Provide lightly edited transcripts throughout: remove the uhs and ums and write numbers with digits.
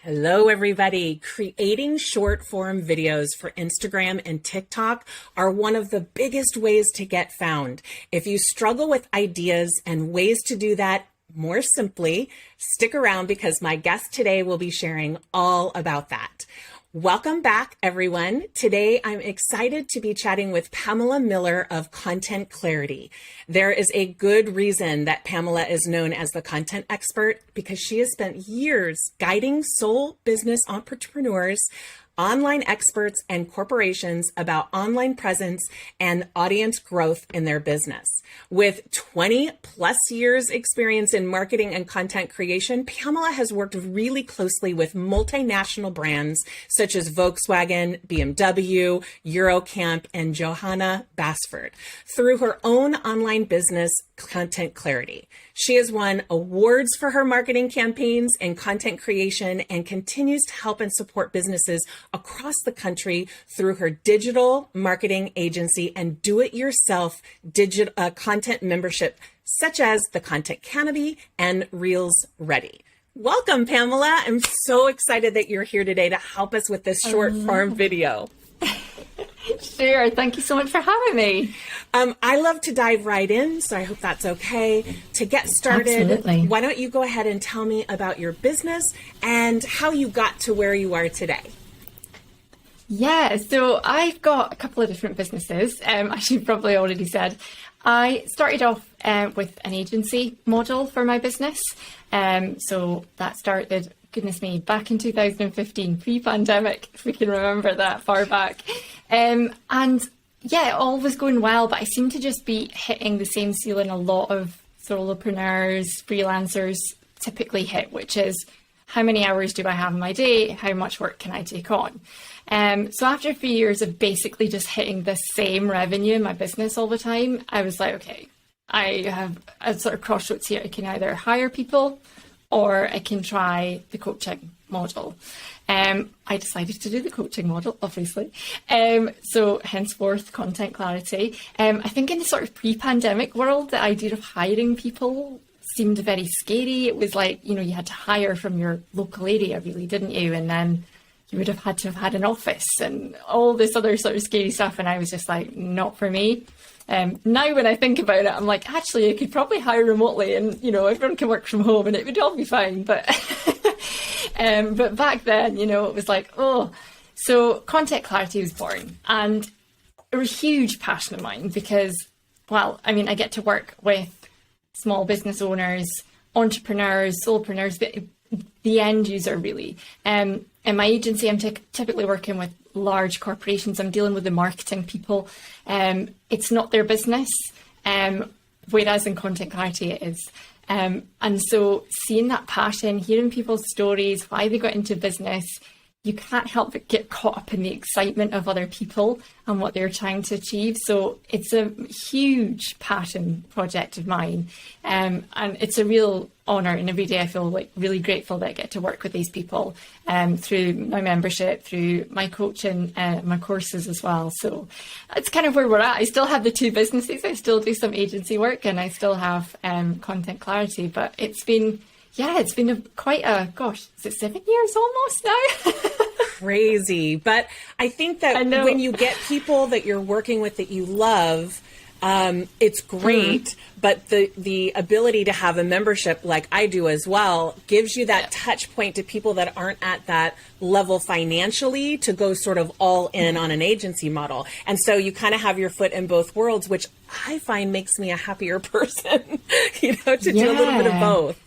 Hello, everybody. Creating short form videos for Instagram and TikTok are one of the biggest ways to get found. If you struggle with ideas and ways to do that more simply, stick around because my guest today will be sharing all about that. Welcome back, everyone. Today, I'm excited to be chatting with Pamela Miller of Content Clarity. There is a good reason that Pamela is known as the content expert because she has spent years guiding sole business entrepreneurs, online experts, and corporations about online presence and audience growth in their business. With 20 plus years experience in marketing and content creation, Pamela has worked really closely with multinational brands such as Volkswagen, BMW, Eurocamp, and Johanna Basford through her own online business, Content Clarity. She has won awards for her marketing campaigns and content creation and continues to help and support businesses across the country through her digital marketing agency and do-it-yourself digital content membership, such as the Content Canopy and Reels Ready. Welcome, Pamela. I'm so excited that you're here today to help us with this short form video. Sure. Thank you so much for having me. I love to dive right in, so I hope that's okay. To get started, Absolutely. Why don't you go ahead and tell me about your business and how you got to where you are today? Yeah, so I've got a couple of different businesses. As you probably already said, I started off with an agency model for my business. So that started, goodness me, back in 2015, pre-pandemic, if we can remember that far back. And yeah, it all was going well, but I seemed to just be hitting the same ceiling a lot of solopreneurs, freelancers typically hit, which is how many hours do I have in my day? How much work can I take on? So after a few years of basically just hitting the same revenue in my business all the time, I was like, okay, I have a sort of crossroads here. I can either hire people or I can try the coaching model. I decided to do the coaching model, obviously. So henceforth, Content Clarity. I think in the sort of pre-pandemic world, the idea of hiring people seemed very scary. It was like, you had to hire from your local area, really, didn't you? And then you would have had an office and all this other sort of scary stuff. And I was just like, not for me. Now when I think about it, I'm like, actually, I could probably hire remotely and, everyone can work from home and it would all be fine. But back then, it was like, oh, so Content Clarity was born and a huge passion of mine because, well, I mean, I get to work with small business owners, entrepreneurs, solopreneurs, the end user really. In my agency, I'm typically working with large corporations. I'm dealing with the marketing people. It's not their business, whereas in Content Clarity it is. And so seeing that passion, hearing people's stories, why they got into business, you can't help but get caught up in the excitement of other people and what they're trying to achieve. So it's a huge passion project of mine. And it's a real honour. And every day I feel like really grateful that I get to work with these people through my membership, through my coaching, my courses as well. So that's kind of where we're at. I still have the two businesses. I still do some agency work and I still have Content Clarity. But it's been quite a, gosh, is it 7 years almost now? Crazy. But I think that when you get people that you're working with that you love, it's great. But the ability to have a membership like I do as well gives you that touch point to people that aren't at that level financially to go sort of all in on an agency model. And so you kind of have your foot in both worlds, which I find makes me a happier person, to do a little bit of both.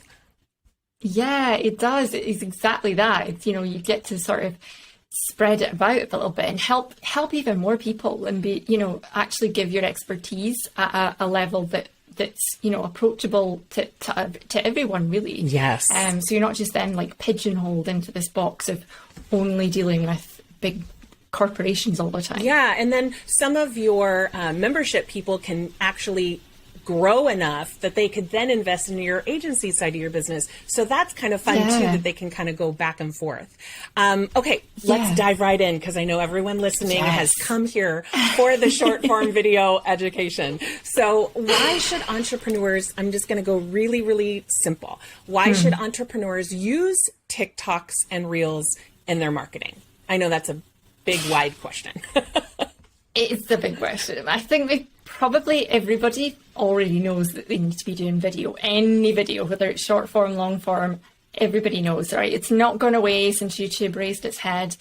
Yeah, it does. It's exactly that. It's, you get to sort of spread it about a little bit and help even more people and be, actually give your expertise at a level that's, approachable to everyone really. Yes. So you're not just then like pigeonholed into this box of only dealing with big corporations all the time. Yeah. And then some of your membership people can actually grow enough that they could then invest in your agency side of your business. So that's kind of fun too, that they can kind of go back and forth. Okay, let's dive right in, because I know everyone listening has come here for the short form video education. So why should entrepreneurs, I'm just going to go really, really simple. Why should entrepreneurs use TikToks and Reels in their marketing? I know that's a big, wide question. It's a big question. I think probably everybody already knows that they need to be doing video. Any video, whether it's short form, long form, everybody knows, right? It's not gone away since YouTube raised its head.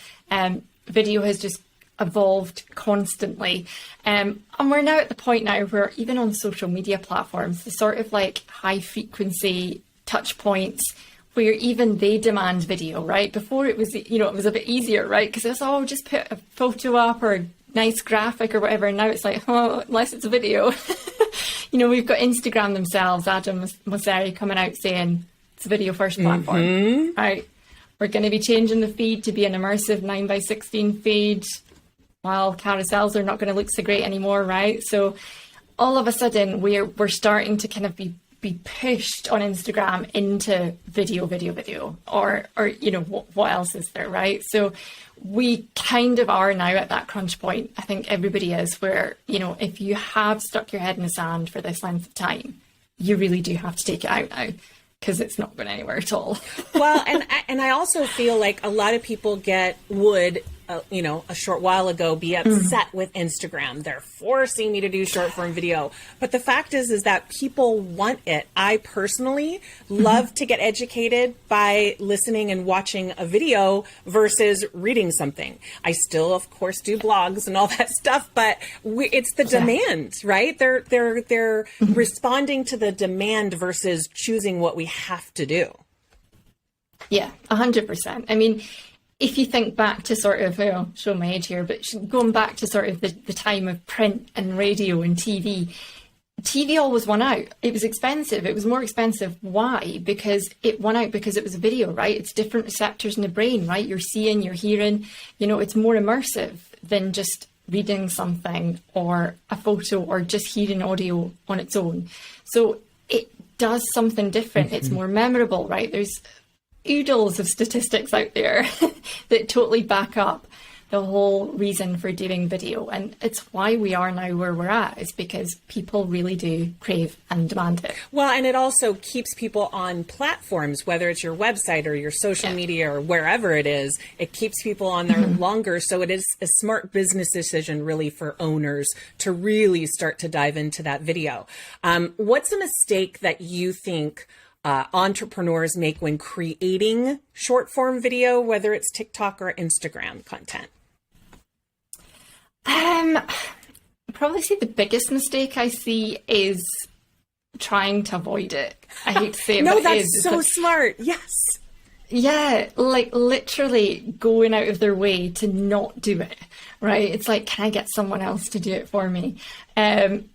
Video has just evolved constantly. And we're now at the point now where even on social media platforms, the sort of like high frequency touch points where even they demand video, right? Before it was, you know, it was a bit easier, right? Because it's, oh, just put a photo up or a nice graphic or whatever. And now it's like, oh, unless it's a video. You know, we've got Instagram themselves, Adam Mosseri coming out saying it's a video first platform, right? We're going to be changing the feed to be an immersive 9:16 feed, while carousels are not going to look so great anymore, right? So all of a sudden we're starting to kind of be pushed on Instagram into video, or you know, what else is there, right? So we kind of are now at that crunch point. I think everybody is, where, you know, if you have stuck your head in the sand for this length of time, you really do have to take it out now, because it's not going anywhere at all. Well, and I also feel like a lot of people would you know, a short while ago be upset with Instagram. They're forcing me to do short form video. But the fact is that people want it. I personally love to get educated by listening and watching a video versus reading something. I still, of course, do blogs and all that stuff, but it's the demand, right? They're responding to the demand versus choosing what we have to do. Yeah, 100%. I mean, if you think back to sort of, well, show my age here, but going back to sort of the time of print and radio and TV always won out. It was expensive. It was more expensive. Why? Because it won out because it was a video, right? It's different receptors in the brain, right? You're seeing, you're hearing, you know, it's more immersive than just reading something or a photo or just hearing audio on its own. So it does something different. It's more memorable, right? There's oodles of statistics out there that totally back up the whole reason for doing video. And it's why we are now where we're at, is because people really do crave and demand it. Well, and it also keeps people on platforms, whether it's your website or your social media or wherever it is, it keeps people on there longer. So it is a smart business decision really for owners to really start to dive into that video. What's a mistake that you think entrepreneurs make when creating short form video, whether it's TikTok or Instagram content? Probably say the biggest mistake I see is trying to avoid it. I hate to say it, no, but that's so smart. Yes. Yeah, like literally going out of their way to not do it, right? It's like, can I get someone else to do it for me? And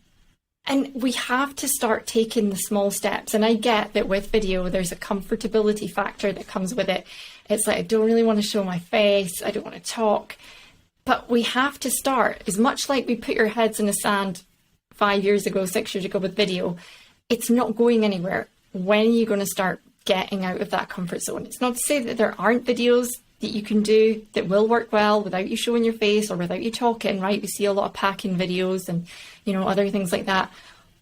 we have to start taking the small steps. And I get that with video, there's a comfortability factor that comes with it. It's like, I don't really want to show my face. I don't want to talk. But we have to start. As much like we put your heads in the sand 5 years ago, 6 years ago with video, it's not going anywhere. When are you going to start getting out of that comfort zone? It's not to say that there aren't videos that you can do that will work well without you showing your face or without you talking, right? We see a lot of packing videos and, you know, other things like that.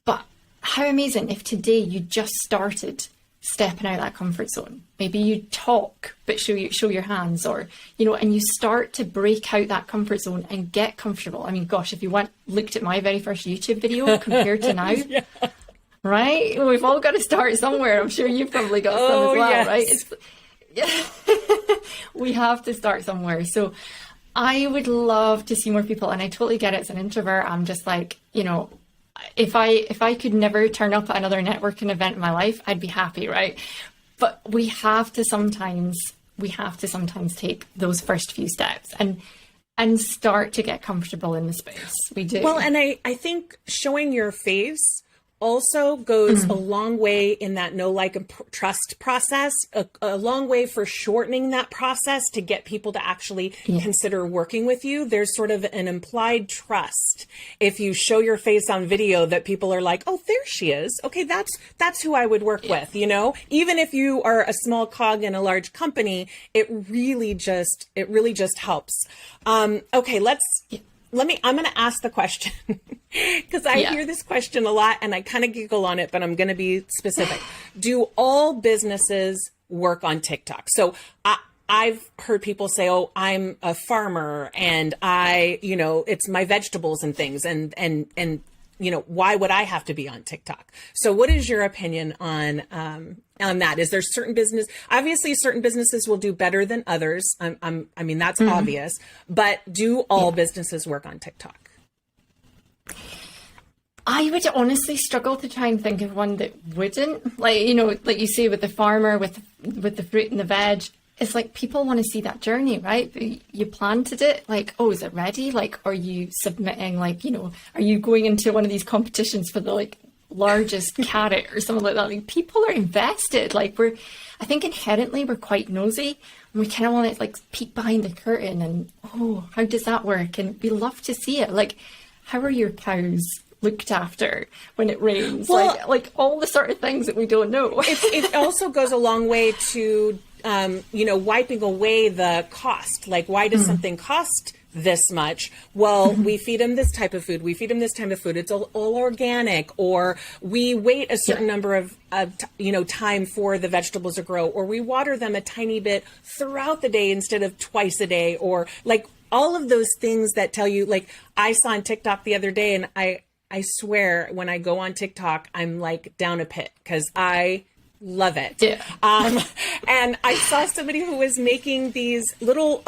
But how amazing if today you just started stepping out of that comfort zone. Maybe you talk, but show your hands, or, you know, and you start to break out that comfort zone and get comfortable. I mean, gosh, if you looked at my very first YouTube video compared to now, right? We've all got to start somewhere. I'm sure you've probably got some as well, right? We have to start somewhere. So I would love to see more people, and I totally get it. As an introvert, I'm just like, you know, if I could never turn up at another networking event in my life, I'd be happy, right? But we have to sometimes take those first few steps and start to get comfortable in the space. We do. Well, and I think showing your face also goes a long way in that know, like, and trust process, a long way for shortening that process to get people to actually consider working with you. There's sort of an implied trust. If you show your face on video that people are like, oh, there she is. Okay, that's who I would work with, you know? Even if you are a small cog in a large company, it really just helps. Okay, I'm going to ask the question because I hear this question a lot and I kind of giggle on it, but I'm going to be specific. Do all businesses work on TikTok? So I've heard people say, oh, I'm a farmer and it's my vegetables and things. And why would I have to be on TikTok? So what is your opinion on that? Is there obviously certain businesses will do better than others. I mean, that's obvious, but do all businesses work on TikTok? I would honestly struggle to try and think of one that wouldn't. Like you say with the farmer, with the fruit and the veg, it's like people want to see that journey, right? You planted it, like, oh, is it ready? Like, are you submitting, like, are you going into one of these competitions for the like largest carrot or something like that? Like, people are invested. Like, I think inherently we're quite nosy and we kind of want to like peek behind the curtain and, oh, how does that work? And we love to see it. Like, how are your cows looked after when it rains? Well, like all the sort of things that we don't know. It also goes a long way to wiping away the cost. Like, why does something cost this much? Well, we feed them this type of food. We feed them this type of food. It's all organic, or we wait a certain number of time for the vegetables to grow, or we water them a tiny bit throughout the day instead of twice a day, or like all of those things that tell you. Like, I saw on TikTok the other day, and I swear when I go on TikTok, I'm like down a pit because I love it. Yeah. And I saw somebody who was making these little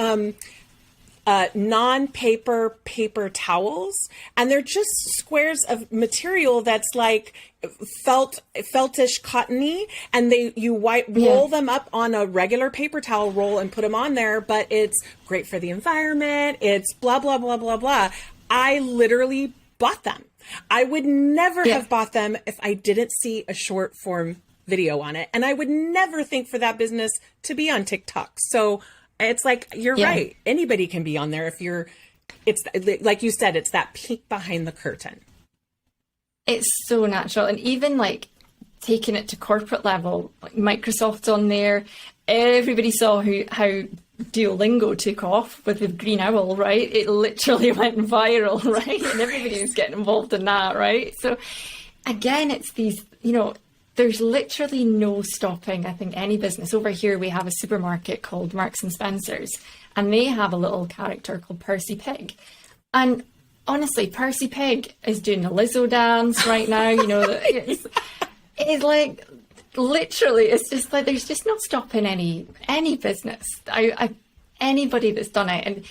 non-paper paper towels, and they're just squares of material that's like feltish cottony, and roll them up on a regular paper towel roll and put them on there, but it's great for the environment. It's blah, blah, blah, blah, blah. I literally bought them. I would never have bought them if I didn't see a short form video on it. And I would never think for that business to be on TikTok. So it's like, you're right. Anybody can be on there it's like you said, it's that peek behind the curtain. It's so natural. And even like taking it to corporate level, like Microsoft's on there. Everybody saw how Duolingo took off with the green owl, right? It literally went viral, right? And everybody was getting involved in that, right? So again, it's these, there's literally no stopping, I think, any business. Over here, we have a supermarket called Marks and Spencer's, and they have a little character called Percy Pig. And honestly, Percy Pig is doing the Lizzo dance right now. It's like, literally, it's just like, there's just no stopping any business. Anybody that's done it. And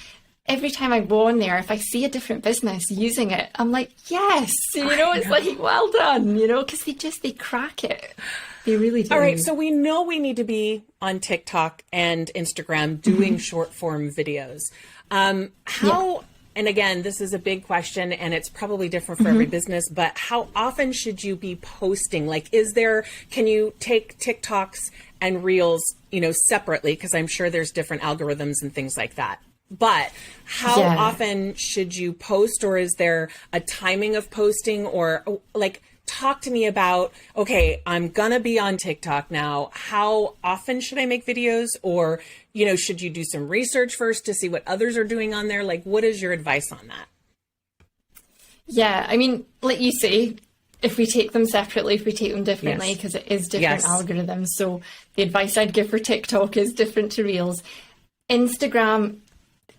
every time I go on there, if I see a different business using it, I'm like, yes, it's like, well done, because they crack it. They really do. All right. So we know we need to be on TikTok and Instagram doing short form videos. And again, this is a big question and it's probably different for every business, but how often should you be posting? Like, can you take TikToks and Reels, separately? Because I'm sure there's different algorithms and things like that. But how often should you post, or is there a timing of posting, or like, talk to me about, okay, I'm going to be on TikTok now. How often should I make videos? Or, should you do some research first to see what others are doing on there? Like, what is your advice on that? Yeah, I mean, like you say, if we take them separately, if we take them differently, because it is different algorithms. So the advice I'd give for TikTok is different to Reels. Instagram,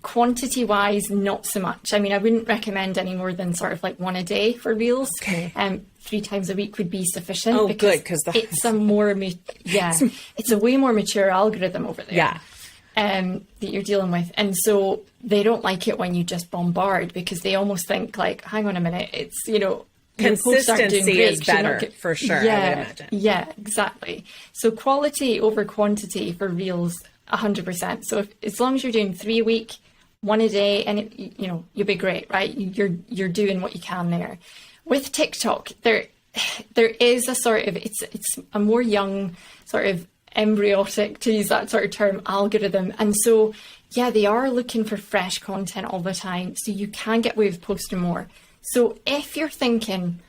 quantity wise, not so much. I mean, I wouldn't recommend any more than sort of like one a day for Reels. Okay. 3 times a week would be sufficient. Oh, good, because it's it's a way more mature algorithm over there. Yeah. That you're dealing with, and so they don't like it when you just bombard, because they almost think like, hang on a minute, it's consistency is better for sure. Yeah, I would imagine. Yeah, exactly. So quality over quantity for Reels, 100%. So as long as you're doing 3 a week, 1 a day, and you'll be great, right? You're doing what you can there. With TikTok, there is a sort of, it's a more young sort of embryotic, to use that sort of term, algorithm. And so, yeah, they are looking for fresh content all the time. So you can get away with posting more. So if you're thinking,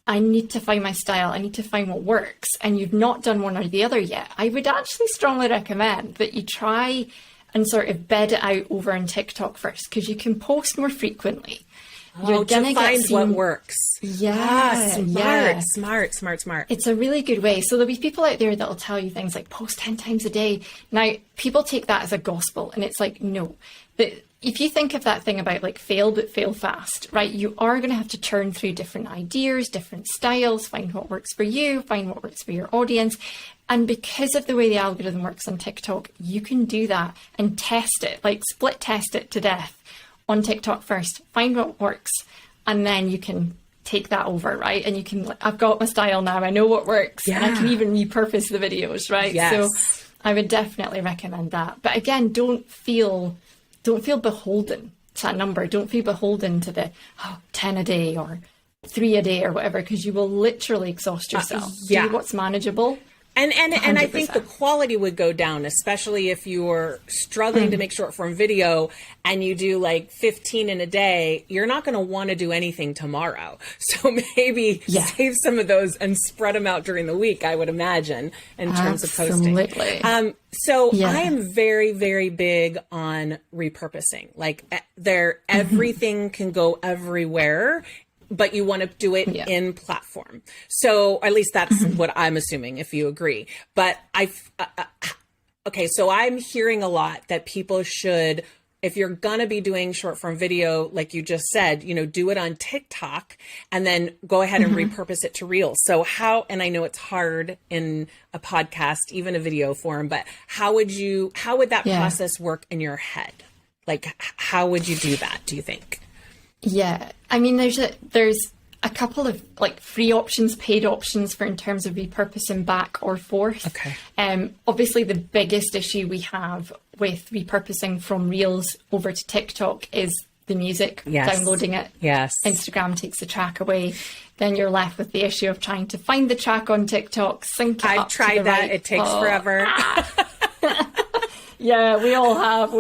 I need to find my style, I need to find what works, and you've not done one or the other yet, I would actually strongly recommend that you try and sort of bed it out over on TikTok first, because you can post more frequently. You're gonna find what works. Yeah, Smart. It's a really good way. So there'll be people out there that'll tell you things like post 10 times a day. Now, people take that as a gospel, and it's like, no. But if you think of that thing about like fail, but fail fast, right? You are going to have to churn through different ideas, different styles, find what works for you, find what works for your audience. And because of the way the algorithm works on TikTok, you can do that and test it, like split test it to death on TikTok first, find what works, and then you can take that over, right? And you can, I've got my style now, I know what works, and I can even repurpose the videos, right? Yes. So I would definitely recommend that. But again, don't feel beholden to that number. Don't feel beholden to the 10 a day or 3 a day or whatever, because you will literally exhaust yourself. Do what's manageable. And I think the quality would go down, especially if you're struggling to make short form video and you do like 15 in a day. You're not going to want to do anything tomorrow. So maybe save some of those and spread them out during the week, I would imagine, in terms of posting. So I am very, very big on repurposing. Like everything can go everywhere, but you want to do it in platform. So at least that's what I'm assuming, if you agree. But okay, so I'm hearing a lot that people should, if you're going to be doing short form video, like you just said, do it on TikTok and then go ahead and repurpose it to Reels. So how, and I know it's hard in a podcast, even a video form, but how would that process work in your head? Like, how would you do that, do you think? Yeah, I mean, there's a couple of like free options, paid options for in terms of repurposing back or forth. Okay. Obviously, the biggest issue we have with repurposing from Reels over to TikTok is the music, downloading it. Yes. Instagram takes the track away. Then you're left with the issue of trying to find the track on TikTok, sync it up. I've tried that. Right. It takes forever. Yeah, we all have.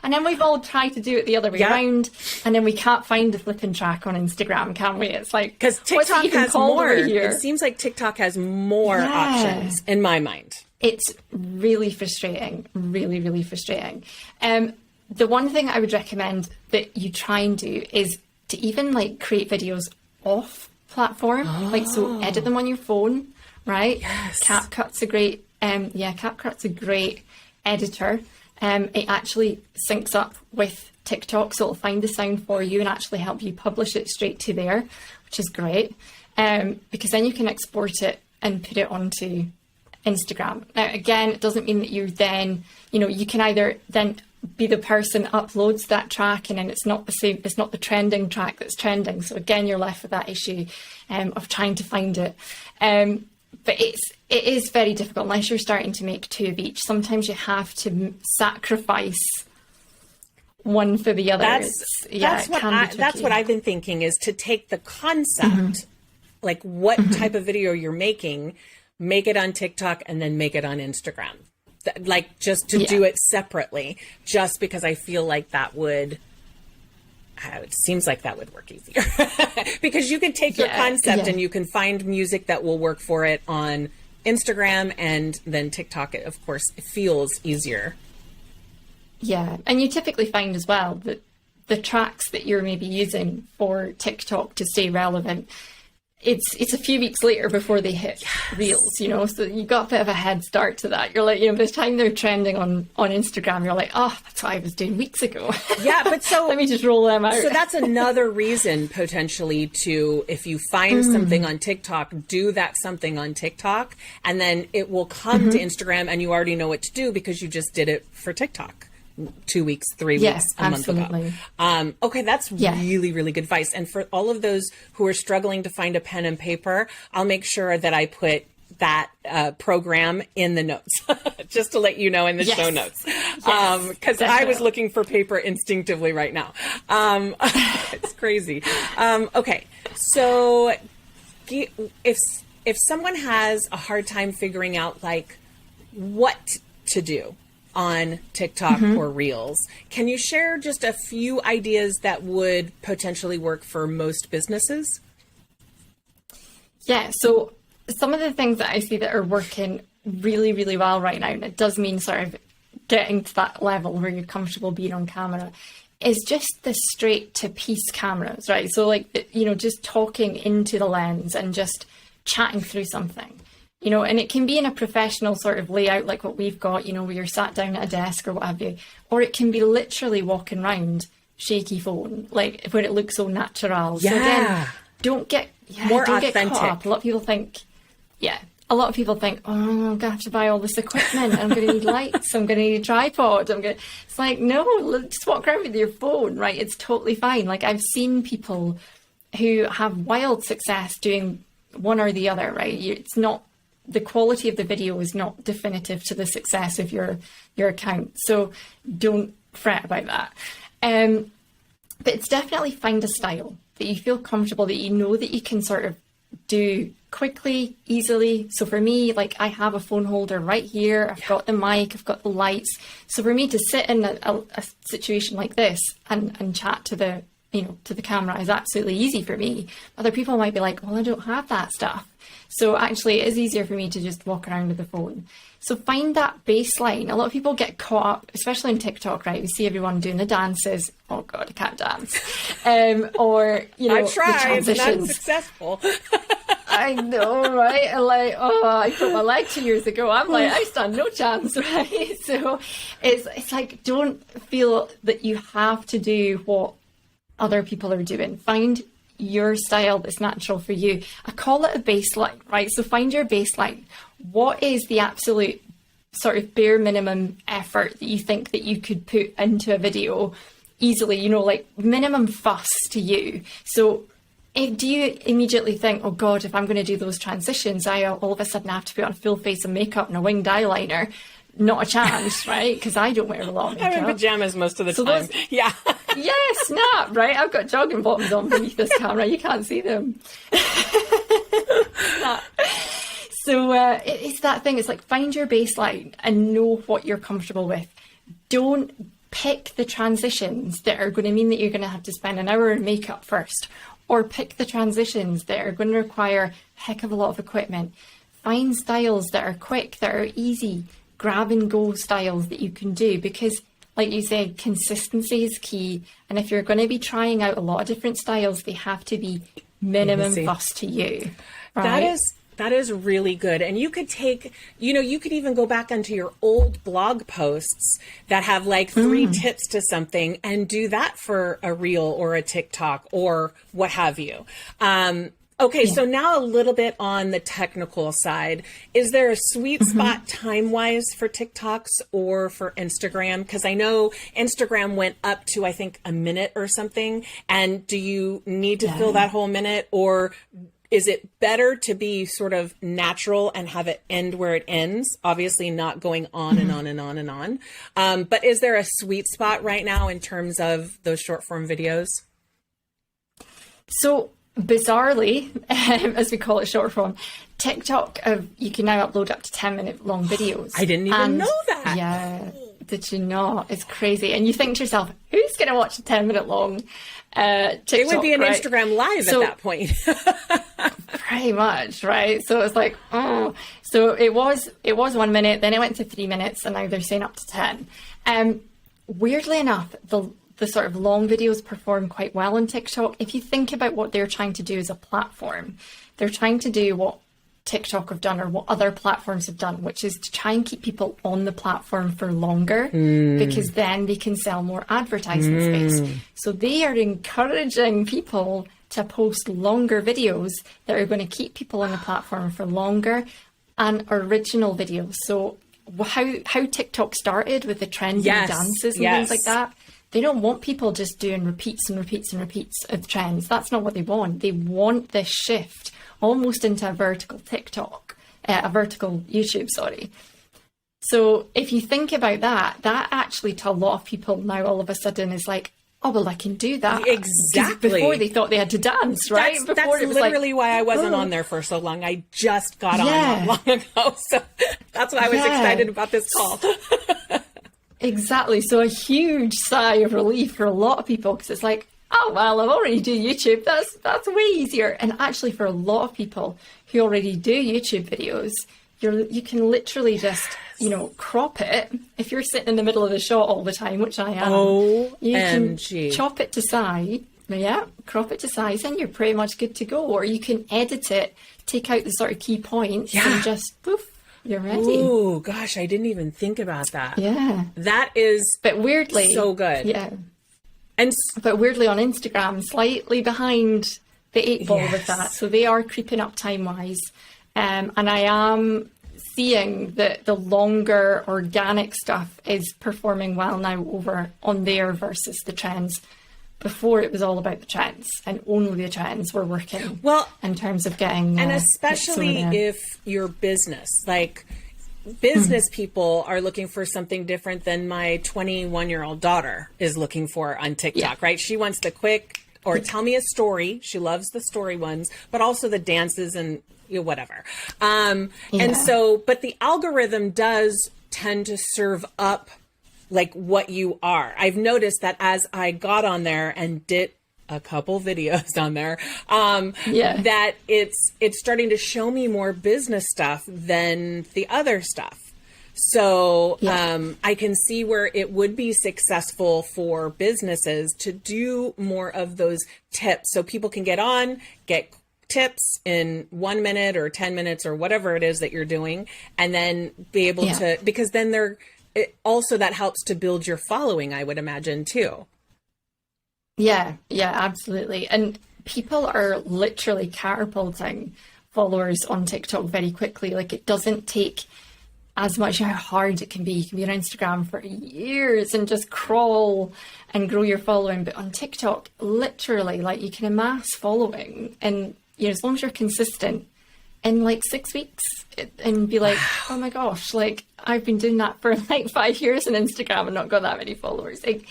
And then we've all tried to do it the other way around, and then we can't find the flipping track on Instagram, can we? It's like, because TikTok has more. It seems like TikTok has more options in my mind. It's really frustrating, really, really frustrating. The one thing I would recommend that you try and do is to even like create videos off platform, like so edit them on your phone, right? Yes. CapCut's a great, CapCut's a great editor. It actually syncs up with TikTok, so it'll find the sound for you and actually help you publish it straight to there, which is great, because then you can export it and put it onto Instagram. Now, again, it doesn't mean that you then, you can either then be the person that uploads that track and then it's not the same, it's not the trending track that's trending. So again, you're left with that issue of trying to find it. But it is very difficult unless you're starting to make two of each. Sometimes you have to sacrifice one for the other. That's what I've been thinking, is to take the concept, like what type of video you're making, make it on TikTok and then make it on Instagram. Like just to do it separately, just because I feel like that would, it seems like that would work easier because you can take your concept and you can find music that will work for it on Instagram, and then TikTok, of course, it feels easier. Yeah. And you typically find as well that the tracks that you're maybe using for TikTok to stay relevant, it's a few weeks later before they hit Reels, so you got a bit of a head start to that. You're like, by the time they're trending on Instagram, you're like, oh, that's what I was doing weeks ago. Yeah, but so let me just roll them out. So that's another reason potentially to, if you find something on TikTok, do that something on TikTok, and then it will come to Instagram and you already know what to do because you just did it for TikTok 2 weeks, 3 weeks, a month ago. Okay, that's really, really good advice. And for all of those who are struggling to find a pen and paper, I'll make sure that I put that program in the notes, just to let you know in the show notes. Because I was looking for paper instinctively right now. It's crazy. Okay, so if someone has a hard time figuring out like what to do on TikTok or Reels, can you share just a few ideas that would potentially work for most businesses? Yeah, so some of the things that I see that are working really, really well right now, and it does mean sort of getting to that level where you're comfortable being on camera, is just the straight to piece cameras, right? So like, you know, just talking into the lens and just chatting through something, you know, and it can be in a professional sort of layout like what we've got, you know, where you're sat down at a desk or what have you, or it can be literally walking around shaky phone, like where it looks so natural. Yeah. So again, don't get more don't authentic. Get caught up. A lot of people think, oh, I'm going to have to buy all this equipment. I'm going to need lights. I'm going to need a tripod. It's like, no, just walk around with your phone, right? It's totally fine. Like I've seen people who have wild success doing one or the other, right? It's not, the quality of the video is not definitive to the success of your account. So don't fret about that. But it's definitely find a style that you feel comfortable, that you know that you can sort of do quickly, easily. So for me, like I have a phone holder right here. I've got the mic, I've got the lights. So for me to sit in a situation like this and chat to the, you know, to the camera is absolutely easy for me. Other people might be like, well, I don't have that stuff. So actually it is easier for me to just walk around with the phone. So find that baseline. A lot of people get caught up, especially on TikTok, right? We see everyone doing the dances. Oh God, I can't dance. Or, you know, I've tried, the but not successful. I know, right? And like, oh, I broke my leg 2 years ago. I'm like, I stand no chance, right? So it's like, don't feel that you have to do what other people are doing. Find your style that's natural for you. I call it a baseline, right? So find your baseline. What is the absolute sort of bare minimum effort that you think that you could put into a video easily, you know, like minimum fuss to you? So do you immediately think, oh God, if I'm going to do those transitions, I all of a sudden have to put on a full face of makeup and a winged eyeliner? Not a chance, right? Because I don't wear a lot of makeup. I'm in pajamas most of the time. Yeah. Yeah, snap, right? I've got jogging bottoms on beneath this camera. You can't see them. So it's that thing. It's like find your baseline and know what you're comfortable with. Don't pick the transitions that are going to mean that you're going to have to spend an hour in makeup first, or pick the transitions that are going to require a heck of a lot of equipment. Find styles that are quick, that are easy, grab and go styles that you can do, because like you said, consistency is key. And if you're going to be trying out a lot of different styles, they have to be minimum fuss to you. Right? That is really good. And you could take, you know, you could even go back onto your old blog posts that have like 3 tips to something and do that for a reel or a TikTok or what have you. Okay, so now a little bit on the technical side. Is there a sweet spot time-wise for TikToks or for Instagram? Because I know Instagram went up to, I think, a minute or something. And do you need to fill that whole minute, or is it better to be sort of natural and have it end where it ends? Obviously not going on and on and on and on. But is there a sweet spot right now in terms of those short form videos? So bizarrely, as we call it short form, TikTok, you can now upload up to 10-minute long videos. I didn't even know that. Yeah. Did you not? It's crazy. And you think to yourself, who's going to watch a 10-minute long TikTok? It would be an right? Instagram live at that point. Pretty much, right? So it's like, oh. So it was 1 minute, then it went to 3 minutes, and now they're saying up to 10. Weirdly enough, the sort of long videos perform quite well on TikTok. If you think about what they're trying to do as a platform, they're trying to do what TikTok have done or what other platforms have done, which is to try and keep people on the platform for longer, because then they can sell more advertising space. So they are encouraging people to post longer videos that are going to keep people on the platform for longer, and original videos. So how TikTok started with the trendy dances and things like that, they don't want people just doing repeats and repeats and repeats of trends. That's not what they want. They want this shift almost into a vertical TikTok, a vertical YouTube, sorry. So if you think about that, that actually to a lot of people now all of a sudden is like, oh, well, I can do that. Exactly. Before they thought they had to dance, right? That's literally why I wasn't on there for so long. I just got on not long ago. So that's why I was excited about this call. Exactly. So a huge sigh of relief for a lot of people, because it's like, oh, well, I already do YouTube. That's way easier. And actually, for a lot of people who already do YouTube videos, you can literally just, crop it. If you're sitting in the middle of the shot all the time, which I am, you can chop it to size. Yeah, crop it to size, and you're pretty much good to go. Or you can edit it, take out the sort of key points, and just poof. You're ready. Oh, gosh, I didn't even think about that. Yeah. That is but weirdly so good. Yeah. But weirdly on Instagram, slightly behind the 8 ball with that. So they are creeping up time-wise. And I am seeing that the longer organic stuff is performing well now over on there versus the trends. Before, it was all about the trends, and only the trends were working in terms of getting... and especially if your business, like business people are looking for something different than my 21-year-old daughter is looking for on TikTok, right? She wants the quick, or tell me a story. She loves the story ones, but also the dances and whatever. And so, but the algorithm does tend to serve up like what you are. I've noticed that as I got on there and did a couple videos on there, that it's starting to show me more business stuff than the other stuff. So I can see where it would be successful for businesses to do more of those tips, so people can get on, get tips in 1 minute or 10 minutes or whatever it is that you're doing, and then be able to, because then also that helps to build your following, I would imagine, too. Yeah, absolutely. And people are literally catapulting followers on TikTok very quickly. Like, it doesn't take as much how hard it can be. You can be on Instagram for years and just crawl and grow your following. But on TikTok, literally, like, you can amass following. And, as long as you're consistent, in like 6 weeks, and be like, oh my gosh, like, I've been doing that for like 5 years on Instagram and not got that many followers. Like,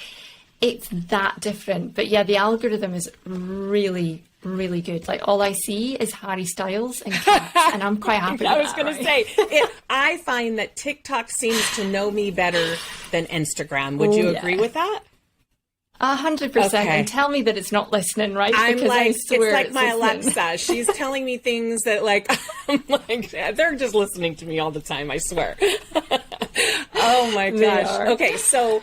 it's that different. But yeah, the algorithm is really, really good. Like, all I see is Harry Styles and cats, and I'm quite happy with that. I was going to say, I find that TikTok seems to know me better than Instagram. Would you agree with that? 100%. And tell me that it's not listening, right? I'm because like, I swear it's like my Alexa. She's telling me things that, like, I'm like, they're just listening to me all the time, I swear. Oh my gosh. Okay, so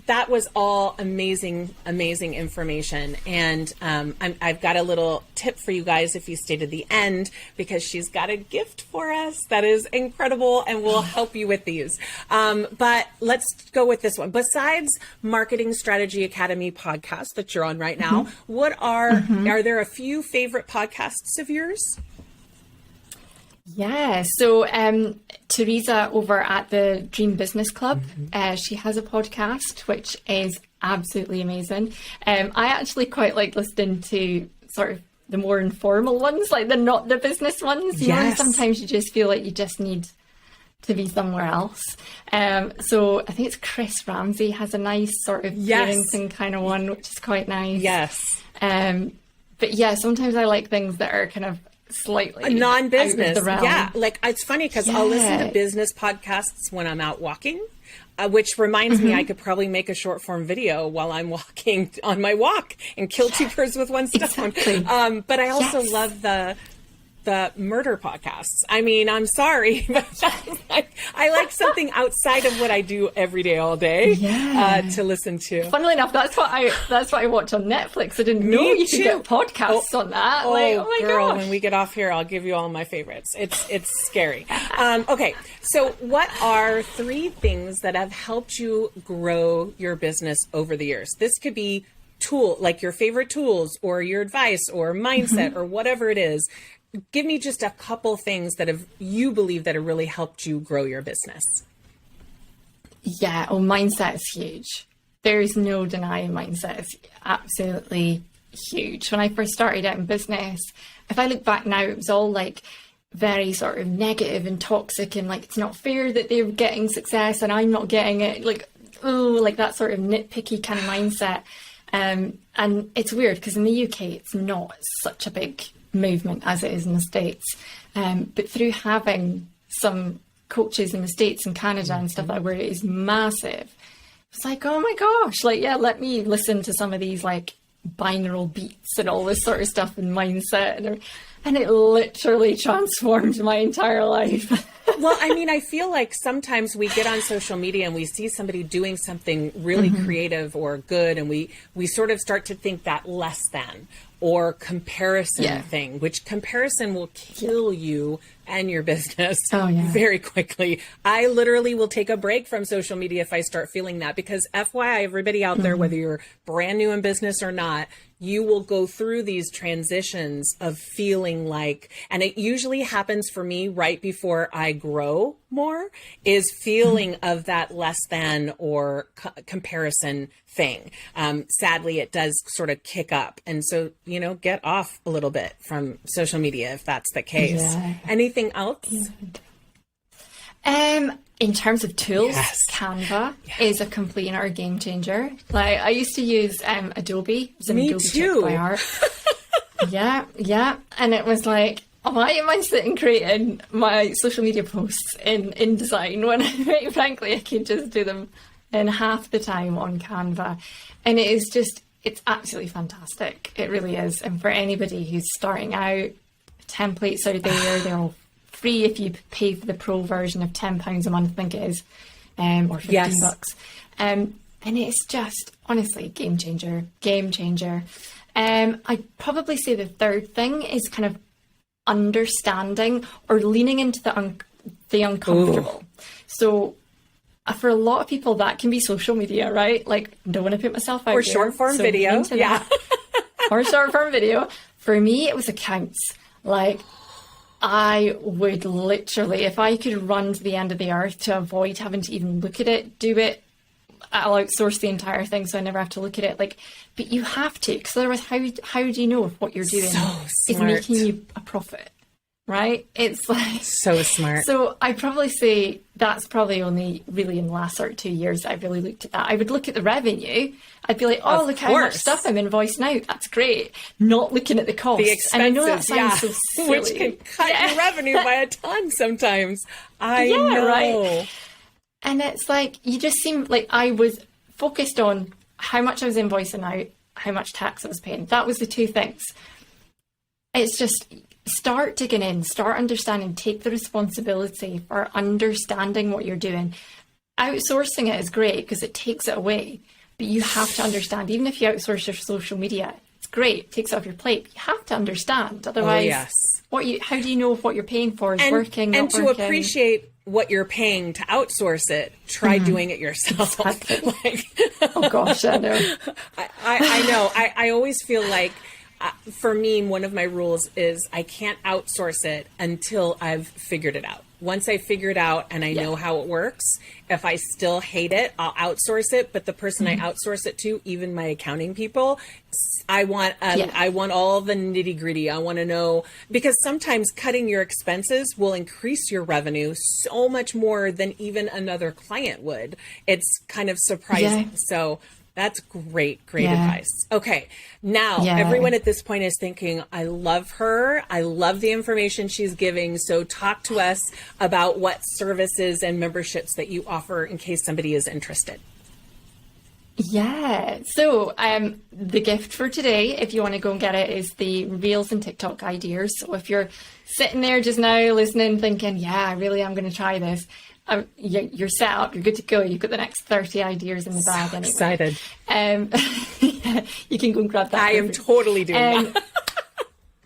that was all amazing information. And I've got a little tip for you guys if you stay to the end, because she's got a gift for us that is incredible and will help you with these. But let's go with this one. Besides Marketing Strategy Academy podcast that you're on right now, what are there a few favorite podcasts of yours? Yeah, so Teresa over at the Dream Business Club, she has a podcast which is absolutely amazing. I actually quite like listening to sort of the more informal ones, like not the business ones. You know, sometimes you just feel like you just need to be somewhere else. So I think it's Chris Ramsey has a nice sort of parenting kind of one, which is quite nice. Yes. But yeah, sometimes I like things that are kind of slightly non-business. Yeah, like it's funny because I'll listen to business podcasts when I'm out walking, which reminds me I could probably make a short form video while I'm walking on my walk and kill two birds with one stone. But I also love the murder podcasts. I mean, I'm sorry, but I like something outside of what I do every day, all day, to listen to. Funnily enough, that's what I watch on Netflix. I didn't know you could get podcasts on that. Oh my gosh. When we get off here, I'll give you all my favorites. It's scary. Okay, so what are 3 things that have helped you grow your business over the years? This could be like your favorite tools or your advice or mindset or whatever it is. Give me just a couple things that you believe that have really helped you grow your business. Yeah, mindset is huge. There is no denying mindset is absolutely huge. When I first started out in business, if I look back now, it was all like very sort of negative and toxic and like, it's not fair that they're getting success and I'm not getting it. Like oh, like that sort of nitpicky kind of mindset. And it's weird because in the UK, it's not such a big movement as it is in the States. But through having some coaches in the States and Canada and stuff like that, where it is massive, it's like, oh my gosh, like, yeah, let me listen to some of these like binaural beats and all this sort of stuff and mindset. And it literally transformed my entire life. Well, I mean, I feel like sometimes we get on social media and we see somebody doing something really creative or good, and we sort of start to think that less than or comparison thing, which comparison will kill you and your business very quickly. I literally will take a break from social media if I start feeling that, because FYI, everybody out there, whether you're brand new in business or not, you will go through these transitions of feeling like, and it usually happens for me right before I grow more, is feeling of that less than or comparison thing. Sadly, it does sort of kick up. And so, you know, get off a little bit from social media if that's the case. Yeah. Anything else? In terms of tools, Canva is a complete and utter game changer. Like, I used to use Adobe. Me Adobe too. By art. Yeah. And it was like, why am I sitting creating my social media posts in InDesign when, frankly, I can just do them in half the time on Canva? And it is just, it's absolutely fantastic. It really is. And for anybody who's starting out, templates are there. They're all free if you pay for the pro version of £10 a month, I think it is, or $15. And it's just, honestly, game changer. I'd probably say the third thing is kind of understanding or leaning into the uncomfortable. Ooh. So for a lot of people, that can be social media, right? Like, don't want to put myself out or there. Short form video. Yeah. Or short form video. For me, it was accounts. Like, I would literally, if I could run to the end of the earth to avoid having to even look at it, do it, I'll outsource the entire thing so I never have to look at it. Like, but you have to, because otherwise, how do you know if what you're doing is making you a profit? Right? It's like so smart. So I'd probably say that's probably only really in the last sort of 2 years I've really looked at that. I would look at the revenue. I'd be like, oh, look how much stuff I'm invoicing out. That's great. Not looking at the costs. The expenses, and I know that sounds so silly. Which can cut your revenue by a ton sometimes. I know. Right. And it's like, you just seem like I was focused on how much I was invoicing out, how much tax I was paying. That was the two things. It's just, start digging in, start understanding, take the responsibility for understanding what you're doing. Outsourcing it is great because it takes it away, but you have to understand. Even if you outsource your social media, it's great, it takes it off your plate, but you have to understand. Otherwise, how do you know if what you're paying for is working, and to appreciate what you're paying to outsource it, try doing it yourself. Exactly. Oh gosh, I know. I know. I always feel like, for me, one of my rules is I can't outsource it until I've figured it out. Once I figure it out and I know how it works, if I still hate it, I'll outsource it. But the person I outsource it to, even my accounting people, I want all the nitty gritty. I want to know, because sometimes cutting your expenses will increase your revenue so much more than even another client would. It's kind of surprising. Yeah. So that's great advice. Okay. Now, everyone at this point is thinking, I love her. I love the information she's giving. So talk to us about what services and memberships that you offer in case somebody is interested. Yeah. So the gift for today, if you want to go and get it, is the Reels and TikTok ideas. So if you're sitting there just now listening, thinking, yeah, I really am going to try this, you're set up, you're good to go. You've got the next 30 ideas in the bag. So anyway. Excited. You can go and grab that. I am totally doing that.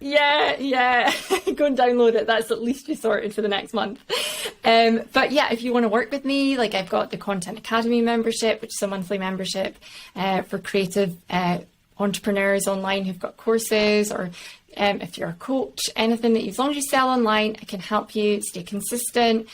Yeah. Go and download it. That's at least you sorted for the next month. But yeah, if you want to work with me, like, I've got the Content Academy membership, which is a monthly membership for creative entrepreneurs online who've got courses or if you're a coach, anything that as long as you sell online, I can help you stay consistent.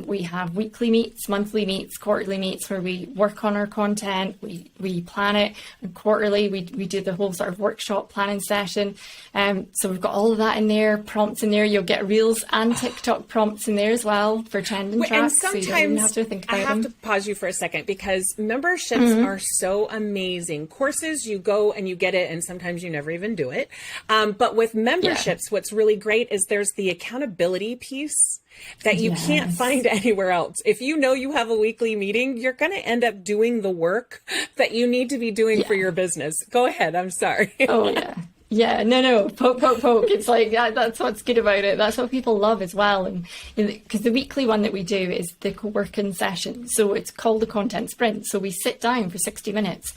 We have weekly meets, monthly meets, quarterly meets where we work on our content, we plan it, and quarterly we do the whole sort of workshop planning session. So we've got all of that in there, prompts in there. You'll get Reels and TikTok prompts in there as well for trending tracks. And sometimes so you don't even have to think about I have to pause you for a second, because memberships are so amazing. Courses, you go and you get it, and sometimes you never even do it. But with memberships, what's really great is there's the accountability piece that you can't find anywhere else. If you know you have a weekly meeting, you're going to end up doing the work that you need to be doing for your business. Go ahead. I'm sorry. Oh, yeah. Yeah, no, poke. It's like, that's what's good about it. That's what people love as well. And because the weekly one that we do is the co-working session. So it's called the content sprint. So we sit down for 60 minutes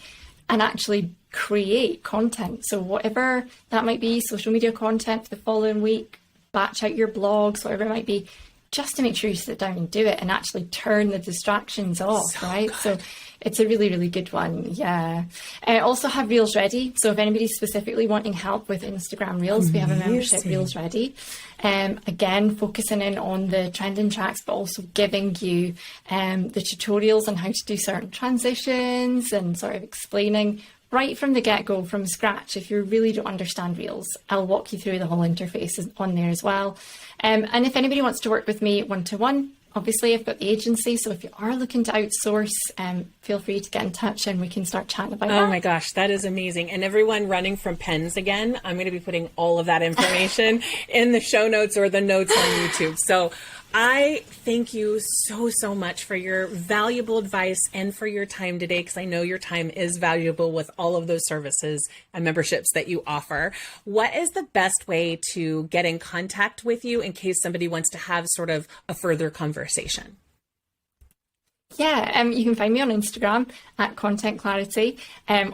and actually create content. So whatever that might be, social media content for the following week, batch out your blogs, whatever it might be, just to make sure you sit down and do it and actually turn the distractions off, right? Good. So it's a really, really good one. Yeah. I also have Reels Ready. So if anybody's specifically wanting help with Instagram Reels, we have a membership, Reels Ready. Again, focusing in on the trending tracks, but also giving you the tutorials on how to do certain transitions and sort of explaining right from the get-go, from scratch. If you really don't understand Reels, I'll walk you through the whole interface on there as well. And if anybody wants to work with me one-to-one, obviously I've got the agency. So if you are looking to outsource, feel free to get in touch and we can start chatting about that. Oh my gosh, that is amazing. And everyone running from pens again, I'm going to be putting all of that information in the show notes or the notes on YouTube. So I thank you so much for your valuable advice and for your time today, because I know your time is valuable with all of those services and memberships that you offer. What is the best way to get in contact with you in case somebody wants to have sort of a further conversation? Yeah, you can find me on Instagram at Content Clarity,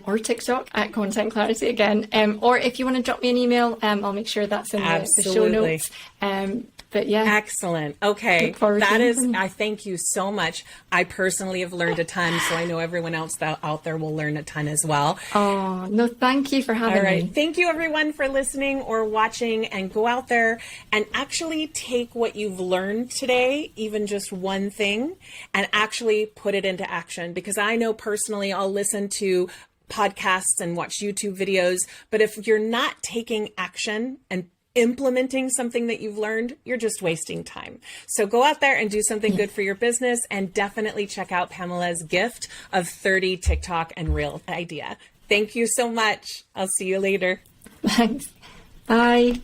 or TikTok at Content Clarity again. Or if you want to drop me an email, I'll make sure that's in the show notes. But yeah. Excellent. Okay. I thank you so much. I personally have learned a ton, so I know everyone else out there will learn a ton as well. Oh, no, thank you for having me. Thank you everyone for listening or watching, and go out there and actually take what you've learned today, even just one thing, and actually put it into action. Because I know personally I'll listen to podcasts and watch YouTube videos, but if you're not taking action and implementing something that you've learned, you're just wasting time. So go out there and do something good for your business, and definitely check out Pamela's gift of 30 TikTok and Reel idea. Thank you so much. I'll see you later. Thanks. Bye.